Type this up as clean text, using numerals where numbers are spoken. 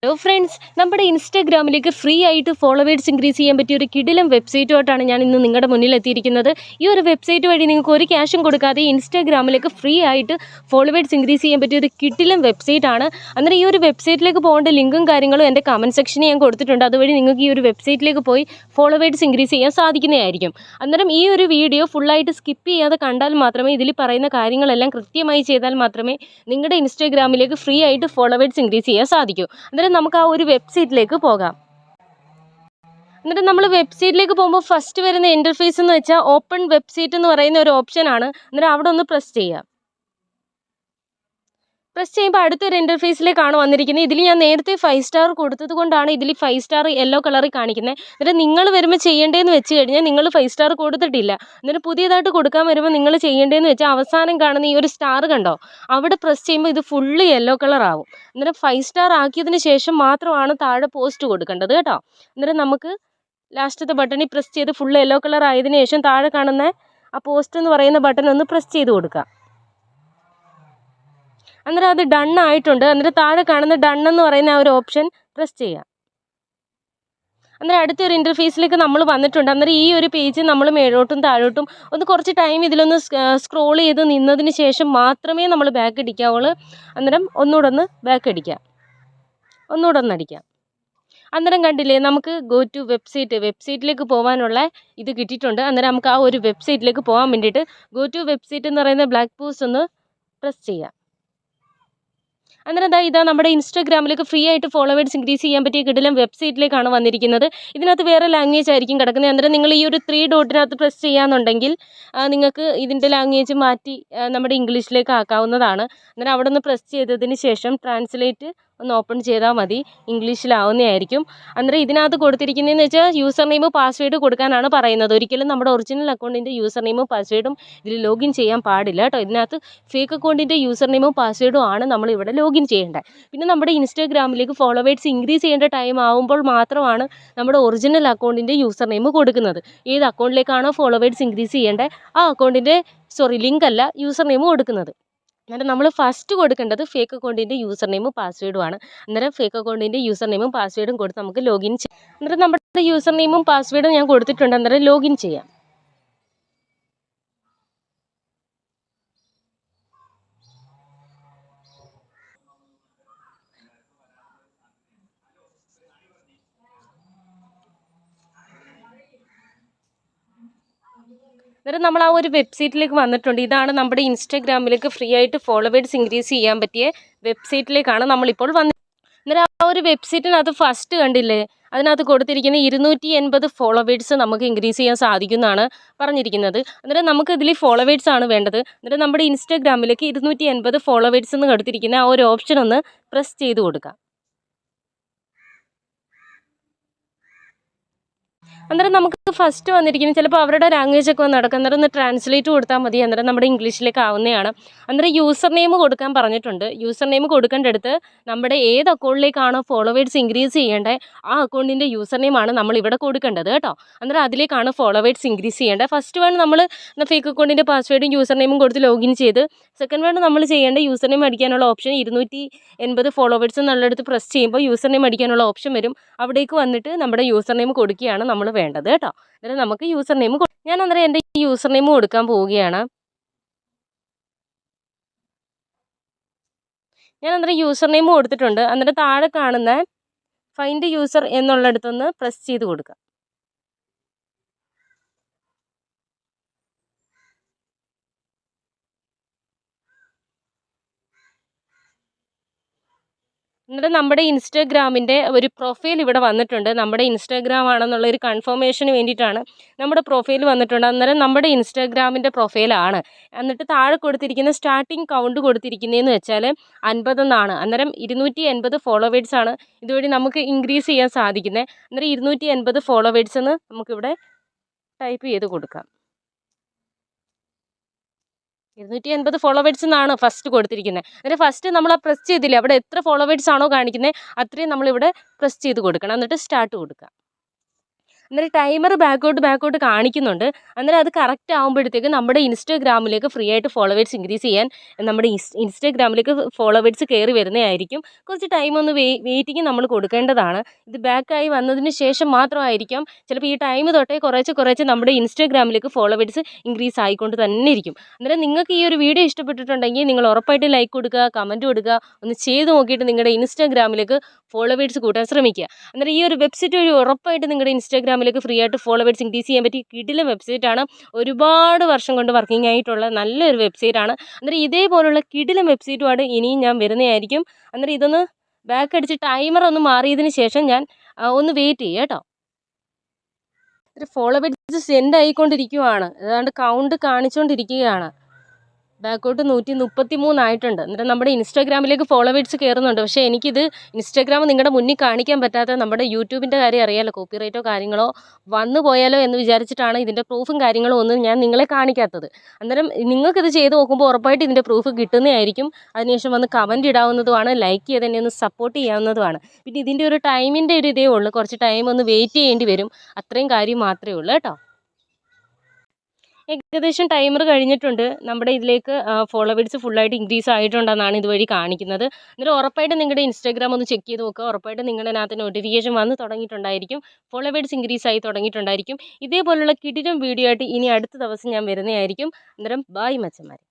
Hello friends, നമ്മുടെ ഇൻസ്റ്റാഗ്രാമിലേക്ക് free ആയിട്ട് followers increase ചെയ്യാൻ പറ്റിയ ഒരു കിടിലം വെബ്സൈറ്റുമായിട്ടാണ് ഞാൻ ഇന്ന് നിങ്ങളുടെ മുന്നിൽ എത്തിയിരിക്കുന്നത്. ഈ ഒരു വെബ്സൈറ്റ് വഴി നിങ്ങൾക്ക് ഒരു ക്യാഷും കൊടുക്കാതെ ഇൻസ്റ്റാഗ്രാമിലേക്ക് ഫ്രീ ആയിട്ട് ഫോളോവേഴ്സ് ഇൻക്രീസ് ചെയ്യാൻ പറ്റിയ ഒരു കിടിലം വെബ്സൈറ്റ് ആണ്. അന്നേരം ഈ ഒരു വെബ്സൈറ്റിലേക്ക് പോകേണ്ട ലിങ്കും കാര്യങ്ങളും എൻ്റെ കമൻറ്റ് സെക്ഷനിൽ ഞാൻ കൊടുത്തിട്ടുണ്ട്. അതുവഴി നിങ്ങൾക്ക് ഈ ഒരു വെബ്സൈറ്റിലേക്ക് പോയി ഫോളോവേഴ്സ് ഇൻക്രീസ് ചെയ്യാൻ സാധിക്കുന്നതായിരിക്കും. അന്നേരം ഈ ഒരു വീഡിയോ ഫുള്ളായിട്ട് സ്കിപ്പ് ചെയ്യാതെ കണ്ടാൽ മാത്രമേ, ഇതിൽ പറയുന്ന കാര്യങ്ങളെല്ലാം കൃത്യമായി ചെയ്താൽ മാത്രമേ നിങ്ങളുടെ ഇൻസ്റ്റാഗ്രാമിലേക്ക് ഫ്രീ ആയിട്ട് ഫോളോവേഴ്സ് ഇൻക്രീസ് ചെയ്യാൻ സാധിക്കൂ. അന്നേരം നമുക്ക് ആ ഒരു വെബ്സൈറ്റിലേക്ക് പോകാം. എന്നിട്ട് നമ്മൾ വെബ്സൈറ്റിലേക്ക് പോകുമ്പോൾ ഫസ്റ്റ് വരുന്ന ഇൻ്റർഫേസ് എന്ന് വെച്ചാൽ ഓപ്പൺ വെബ്സൈറ്റ് എന്ന് പറയുന്ന ഒരു ഓപ്ഷനാണ്. അന്നേരം അവിടെ ഒന്ന് പ്രസ് ചെയ്യാം. പ്രസ് ചെയ്യുമ്പോൾ അടുത്തൊരു ഇൻ്റർഫേസിലേക്കാണ് വന്നിരിക്കുന്നത്. ഇതിൽ ഞാൻ നേരത്തെ 5 സ്റ്റാർ കൊടുത്തത് കൊണ്ടാണ് ഇതിൽ 5 സ്റ്റാർ യെല്ലോ കളറിൽ കാണിക്കുന്നത്. എന്നിട്ട് നിങ്ങൾ വരുമ്പോൾ ചെയ്യേണ്ടതെന്ന് വെച്ച് കഴിഞ്ഞാൽ, നിങ്ങൾ 5 സ്റ്റാർ കൊടുത്തിട്ടില്ല, എന്നിട്ട് പുതിയതായിട്ട് കൊടുക്കാൻ വരുമ്പോൾ നിങ്ങൾ ചെയ്യേണ്ടതെന്ന് വെച്ചാൽ അവസാനം കാണുന്ന ഈ ഒരു സ്റ്റാർ കണ്ടോ, അവിടെ പ്രസ് ചെയ്യുമ്പോൾ ഇത് ഫുള്ള് യെല്ലോ കളർ ആവും. എന്നിട്ട് 5 സ്റ്റാർ ആക്കിയതിന് ശേഷം മാത്രമാണ് താഴെ പോസ്റ്റ് കൊടുക്കേണ്ടത് കേട്ടോ. എന്നിട്ട് നമുക്ക് ലാസ്റ്റത്തെ ബട്ടണിൽ പ്രസ് ചെയ്ത് ഫുള്ള് യെല്ലോ കളർ ആയതിനു ശേഷം താഴെ കാണുന്ന ആ പോസ്റ്റ് എന്ന് പറയുന്ന ബട്ടൺ ഒന്ന് പ്രസ് ചെയ്ത് കൊടുക്കുക. അന്നേരം അത് ഡൺ ആയിട്ടുണ്ട്. എന്നിട്ട് താഴെ കാണുന്ന ഡൺ എന്ന് പറയുന്ന ആ ഒരു ഓപ്ഷൻ പ്രസ് ചെയ്യാം. അന്നേരം അടുത്തൊരു ഇൻ്റർഫേസിലേക്ക് നമ്മൾ വന്നിട്ടുണ്ട്. അന്നേരം ഈ ഒരു പേജ് നമ്മൾ മേലോട്ടും താഴോട്ടും ഒന്ന് കുറച്ച് ടൈം ഇതിലൊന്ന് സ്ക്രോൾ ചെയ്ത് നിന്നതിന് ശേഷം മാത്രമേ നമ്മൾ ബാക്ക് അടിക്കാവുള്ളൂ. അന്നേരം ഒന്നുകൂടെ ഒന്ന് ബാക്ക് അടിക്കാം, ഒന്നുകൂടെ ഒന്ന് അടിക്കാം. അന്നേരം കണ്ടില്ലേ, നമുക്ക് ഗോ ടു വെബ്സൈറ്റിലേക്ക് പോകാനുള്ള ഇത് കിട്ടിയിട്ടുണ്ട്. അന്നേരം നമുക്ക് ആ ഒരു വെബ്സൈറ്റിലേക്ക് പോകാൻ വേണ്ടിയിട്ട് ഗോ ടു വെബ്സൈറ്റ് എന്ന് പറയുന്ന ബ്ലാക്ക് പോസ്റ്റ് ഒന്ന് പ്രസ് ചെയ്യാം. അന്നേരം ഇതാ നമ്മുടെ ഇൻസ്റ്റാഗ്രാമിലേക്ക് ഫ്രീ ആയിട്ട് ഫോളോവേഴ്സ് ഇൻക്രീസ് ചെയ്യാൻ പറ്റിയ കിടിലം വെബ്സൈറ്റിലേക്കാണ് വന്നിരിക്കുന്നത്. ഇതിനകത്ത് വേറെ ലാംഗ്വേജ് ആയിരിക്കും കിടക്കുന്നത്. അന്നേരം നിങ്ങൾ ഈ ഒരു 3 ഡോട്ടിനകത്ത് പ്രസ് ചെയ്യാന്നുണ്ടെങ്കിൽ നിങ്ങൾക്ക് ഇതിൻ്റെ ലാംഗ്വേജ് മാറ്റി നമ്മുടെ ഇംഗ്ലീഷിലേക്ക് ആക്കാവുന്നതാണ്. അന്നേരം അവിടെ നിന്ന് പ്രസ് ചെയ്തതിന് ശേഷം ട്രാൻസ്ലേറ്റ് ഒന്ന് ഓപ്പൺ ചെയ്താൽ മതി, ഇംഗ്ലീഷിലാവുന്നതായിരിക്കും. അന്നേരം ഇതിനകത്ത് കൊടുത്തിരിക്കുന്നതെന്ന് വെച്ചാൽ യൂസർ നെയിം പാസ്വേഡ് കൊടുക്കാനാണ് പറയുന്നത്. ഒരിക്കലും നമ്മുടെ ഒറിജിനൽ അക്കൗണ്ടിൻ്റെ യൂസർ നെയിമും പാസ്വേഡും ഇതിൽ ലോഗിൻ ചെയ്യാൻ പാടില്ല കേട്ടോ. ഇതിനകത്ത് ഫേക്ക് അക്കൗണ്ടിൻ്റെ യൂസർ നെയിമും പാസ്വേഡും ആണ് നമ്മൾ ഇവിടെ ലോഗിൻ ചെയ്യേണ്ടത്. പിന്നെ നമ്മുടെ ഇൻസ്റ്റാഗ്രാമിലേക്ക് ഫോളോവേഴ്സ് ഇൻക്രീസ് ചെയ്യേണ്ട ടൈം ആകുമ്പോൾ മാത്രമാണ് നമ്മുടെ ഒറിജിനൽ അക്കൗണ്ടിൻ്റെ യൂസർ നെയിം കൊടുക്കുന്നത്. ഏത് അക്കൗണ്ടിലേക്കാണോ ഫോളോവേഴ്സ് ഇൻക്രീസ് ചെയ്യേണ്ടത് ആ അക്കൗണ്ടിൻ്റെ ലിങ്ക് അല്ല യൂസർ നെയിം കൊടുക്കുന്നത്. അന്നേരം നമ്മൾ ഫസ്റ്റ് കൊടുക്കേണ്ടത് ഫേക്ക് അക്കൗണ്ടിൻ്റെ യൂസർ നെയിമും പാസ്വേഡുമാണ്. അന്നേരം ഫേക്ക് അക്കൗണ്ടിൻ്റെ യൂസർ നെയിമും പാസ്വേഡും കൊടുത്ത് നമുക്ക് ലോഗിൻ ചെയ്യാം. അന്നേരം നമ്മുടെ യൂസർ നെയിമും പാസ്വേഡും ഞാൻ കൊടുത്തിട്ടുണ്ട്. അന്നേരം ലോഗിൻ ചെയ്യാം. അന്നേരം നമ്മൾ ആ ഒരു വെബ്സൈറ്റിലേക്ക് വന്നിട്ടുണ്ട്. ഇതാണ് നമ്മുടെ ഇൻസ്റ്റാഗ്രാമിലേക്ക് ഫ്രീ ആയിട്ട് ഫോളോവേഴ്സ് ഇൻക്രീസ് ചെയ്യാൻ പറ്റിയ വെബ്സൈറ്റിലേക്കാണ് നമ്മളിപ്പോൾ വന്നത്. അന്നേരം ആ ഒരു വെബ്സൈറ്റിനകത്ത് ഫസ്റ്റ് കണ്ടില്ലേ, അതിനകത്ത് കൊടുത്തിരിക്കുന്ന 280 ഫോളോവേഴ്സ് നമുക്ക് ഇൻക്രീസ് ചെയ്യാൻ സാധിക്കുമെന്നാണ് പറഞ്ഞിരിക്കുന്നത്. അന്നേരം നമുക്ക് ഇതിൽ ഫോളോവേഴ്സ് ആണ് വേണ്ടത്. അന്നേരം നമ്മുടെ ഇൻസ്റ്റാഗ്രാമിലേക്ക് 280 ഫോളോവേഴ്സ് എന്ന് കൊടുത്തിരിക്കുന്ന ആ ഒരു ഓപ്ഷൻ ഒന്ന് പ്രസ് ചെയ്ത് കൊടുക്കാം. അന്നേരം നമുക്ക് ഫസ്റ്റ് വന്നിരിക്കുന്നത് ചിലപ്പോൾ അവരുടെ ലാംഗ്വേജ് ഒക്കെ വന്ന് നടക്കും. അന്നേരം ഒന്ന് ട്രാൻസ്ലേറ്റ് കൊടുത്താൽ മതി. അന്നേരം നമ്മുടെ ഇംഗ്ലീഷിലേക്ക് ആവുന്നതാണ്. അന്നേരം യൂസർ നെയിം കൊടുക്കാൻ പറഞ്ഞിട്ടുണ്ട്. യൂസർ നെയിം കൊടുക്കേണ്ടടുത്ത് നമ്മുടെ ഏത് അക്കൗണ്ടിലേക്കാണോ ഫോളോവേഴ്സ് ഇൻക്രീസ് ചെയ്യേണ്ടത് ആ അക്കൗണ്ടിൻ്റെ യൂസർ നെയിമാണ് നമ്മൾ ഇവിടെ കൊടുക്കേണ്ടത് കേട്ടോ. അന്നേരം അതിലേക്കാണ് ഫോളോവേഴ്സ് ഇൻക്രീസ് ചെയ്യേണ്ടത്. ഫസ്റ്റ് വൺ നമ്മൾ ഫേക്ക് അക്കൗണ്ടിൻ്റെ പാസ്വേഡും യൂസർ നെയിമും കൊടുത്ത് ലോഗിൻ ചെയ്ത്, സെക്കൻഡ് വൺ നമ്മൾ ചെയ്യേണ്ട യൂസർ നെയിം അടിക്കാനുള്ള ഓപ്ഷൻ 280 ഫോളോവേഴ്സ് എന്നുള്ളടത്ത് പ്രസ് ചെയ്യുമ്പോൾ യൂസർ നെയിം അടിക്കാനുള്ള ഓപ്ഷൻ വരും. അവിടേക്ക് വന്നിട്ട് നമ്മുടെ യൂസർ നെയിം കൊടുക്കുകയാണ് നമ്മൾ വേണ്ടത് കേട്ടോ. അന്നേരം നമുക്ക് യൂസർ നെയിം ഞാൻ അന്നേരം എൻ്റെ യൂസർ നെയിം കൊടുക്കാൻ പോവുകയാണ്. ഞാൻ അന്നേരം യൂസർ നെയിം കൊടുത്തിട്ടുണ്ട്. അന്നേരം താഴെ കാണുന്ന ഫൈൻഡ് യൂസർ എന്നുള്ളിടത്തൊന്ന് പ്രസ് ചെയ്ത് കൊടുക്കുക. എന്നിട്ട് നമ്മുടെ ഇൻസ്റ്റാഗ്രാമിൻ്റെ ഒരു പ്രൊഫൈൽ ഇവിടെ വന്നിട്ടുണ്ട്. നമ്മുടെ ഇൻസ്റ്റാഗ്രാം ആണെന്നുള്ള ഒരു കൺഫർമേഷന് വേണ്ടിയിട്ടാണ് നമ്മുടെ പ്രൊഫൈൽ വന്നിട്ടുണ്ട്. അന്നേരം നമ്മുടെ ഇൻസ്റ്റാഗ്രാമിൻ്റെ പ്രൊഫൈലാണ്. എന്നിട്ട് താഴെ കൊടുത്തിരിക്കുന്ന സ്റ്റാർട്ടിങ് കൗണ്ട് കൊടുത്തിരിക്കുന്നതെന്ന് വെച്ചാൽ 50 എന്നാണ്. അന്നേരം 280 ഫോളോവേഴ്സാണ് ഇതുവഴി നമുക്ക് ഇൻക്രീസ് ചെയ്യാൻ സാധിക്കുന്നത്. അന്നേരം 280 ഫോളോവേഴ്സ് എന്ന് നമുക്കിവിടെ ടൈപ്പ് ചെയ്ത് കൊടുക്കാം. 280 ഫോളോവേഴ്സ് എന്നാണ് ഫസ്റ്റ് കൊടുത്തിരിക്കുന്നത്. എന്നിട്ട് ഫസ്റ്റ് നമ്മൾ ആ പ്രസ് ചെയ്തില്ലേ, അവിടെ എത്ര ഫോളോവേഴ്സ് ആണോ കാണിക്കുന്നത് അത്രയും നമ്മളിവിടെ പ്രസ് ചെയ്ത് കൊടുക്കണം. എന്നിട്ട് സ്റ്റാർട്ട് കൊടുക്കുക. അന്നേരം ടൈമർ ബാക്കോട്ട് കാണിക്കുന്നുണ്ട്. അന്നേരം അത് കറക്റ്റ് ആകുമ്പോഴത്തേക്ക് നമ്മുടെ ഇൻസ്റ്റാഗ്രാമിലേക്ക് ഫ്രീ ആയിട്ട് ഫോളോവേഴ്സ് ഇൻക്രീസ് ചെയ്യാൻ നമ്മുടെ ഇൻസ്റ്റാഗ്രാമിലേക്ക് ഫോളോവേഴ്സ് കയറി വരുന്നതായിരിക്കും. കുറച്ച് ടൈം ഒന്ന് വെയിറ്റിംഗ് നമ്മൾ കൊടുക്കേണ്ടതാണ്. ഇത് ബാക്കായി വന്നതിന് ശേഷം മാത്രമായിരിക്കാം ചിലപ്പോൾ ഈ ടൈം തൊട്ടേ കുറേശ്ശെ നമ്മുടെ ഇൻസ്റ്റാഗ്രാമിലേക്ക് ഫോളോവേഴ്സ് ഇൻക്രീസ് ആയിക്കൊണ്ട് തന്നെ ഇരിക്കും. അന്നേരം നിങ്ങൾക്ക് ഈ ഒരു വീഡിയോ ഇഷ്ടപ്പെട്ടിട്ടുണ്ടെങ്കിൽ നിങ്ങൾ ഉറപ്പായിട്ട് ലൈക്ക് കൊടുക്കുക, കമൻറ്റ് കൊടുക്കുക, ഒന്ന് ചെയ്ത് നോക്കിയിട്ട് നിങ്ങളുടെ ഇൻസ്റ്റാഗ്രാമിലേക്ക് ഫോളോവേഴ്സ് കൂട്ടാൻ ശ്രമിക്കുക. അന്നേരം ഈ ഒരു വെബ്സൈറ്റ് വഴി ഉറപ്പായിട്ട് നിങ്ങളുടെ ഇൻസ്റ്റാഗ്രാമിലേക്ക് ഫ്രീ ആയിട്ട് ഫോളോവേഴ്സ് ഇൻക്രീസ് ചെയ്യാൻ പറ്റിയ കിടിലൻ വെബ്സൈറ്റാണ്. ഒരുപാട് വർഷം കൊണ്ട് വർക്കിംഗ് ആയിട്ടുള്ള നല്ലൊരു വെബ്സൈറ്റാണ്. അന്നേരം ഇതേപോലുള്ള കിടിലൻ വെബ്സൈറ്റുമാണ് ഇനിയും ഞാൻ വരുന്നതായിരിക്കും. അന്നേരം ഇതൊന്ന് ബാക്ക് അടിച്ച് ടൈമർ ഒന്ന് മാറിയതിന് ശേഷം ഞാൻ ഒന്ന് വെയിറ്റ് ചെയ്യുക കേട്ടോ. ഫോളോവേഴ്സ് സെൻഡ് ആയിക്കൊണ്ടിരിക്കുകയാണ്. ഏതാണ്ട് കൗണ്ട് കാണിച്ചുകൊണ്ടിരിക്കുകയാണ്. ബാക്കോട്ട് 133 ആയിട്ടുണ്ട്. അന്നേരം നമ്മുടെ ഇൻസ്റ്റാഗ്രാമിലേക്ക് ഫോളോവേഴ്സ് കയറുന്നുണ്ട്. പക്ഷേ എനിക്കിത് ഇൻസ്റ്റാഗ്രാം നിങ്ങളുടെ മുന്നിൽ കാണിക്കാൻ പറ്റാത്ത നമ്മുടെ യൂട്യൂബിൻ്റെ കാര്യം അറിയാമല്ലോ, കോപ്പിറൈറ്റോ കാര്യങ്ങളോ വന്നു പോയാലോ എന്ന് വിചാരിച്ചിട്ടാണ് ഇതിൻ്റെ പ്രൂഫും കാര്യങ്ങളും ഒന്നും ഞാൻ നിങ്ങളെ കാണിക്കാത്തത്. അന്നേരം നിങ്ങൾക്കിത് ചെയ്ത് നോക്കുമ്പോൾ ഉറപ്പായിട്ട് ഇതിൻ്റെ പ്രൂഫ് കിട്ടുന്നതായിരിക്കും. അതിനുശേഷം വന്ന് കമൻറ്റ് ഇടാവുന്നതുമാണ്, ലൈക്ക് ചെയ്ത് എന്നെ ഒന്ന് സപ്പോർട്ട് ചെയ്യാവുന്നതുമാണ്. പിന്നെ ഇതിൻ്റെ ഒരു ടൈമിൻ്റെ ഒരു ഇതേ ഉള്ളൂ, കുറച്ച് ടൈം ഒന്ന് വെയിറ്റ് ചെയ്യേണ്ടി വരും. അത്രയും കാര്യം മാത്രമേ ഉള്ളൂ കേട്ടോ. ഏകദേശം ടൈമർ കഴിഞ്ഞിട്ടുണ്ട്. നമ്മുടെ ഇതിലേക്ക് ഫോളോവേഴ്സ് ഫുള്ളായിട്ട് ഇൻക്രീസ് ആയിട്ടുണ്ടെന്നാണ് ഇതുവഴി കാണിക്കുന്നത്. അന്നേരം ഉറപ്പായിട്ട് നിങ്ങളുടെ ഇൻസ്റ്റാഗ്രാം ഒന്ന് ചെക്ക് ചെയ്ത് നോക്കുക. ഉറപ്പായിട്ട് നിങ്ങളുടെ അതിനകത്ത് നോട്ടിഫിക്കേഷൻ വന്ന് തുടങ്ങിയിട്ടുണ്ടായിരിക്കും, ഫോളോവേഴ്സ് ഇൻക്രീസ് ആയി തുടങ്ങിയിട്ടുണ്ടായിരിക്കും. ഇതേപോലുള്ള കിടിലൻ വീഡിയോ ആയിട്ട് ഇനി അടുത്ത ദിവസം ഞാൻ വരുന്നതായിരിക്കും. അന്നേരം ബൈ മച്ചന്മാരെ.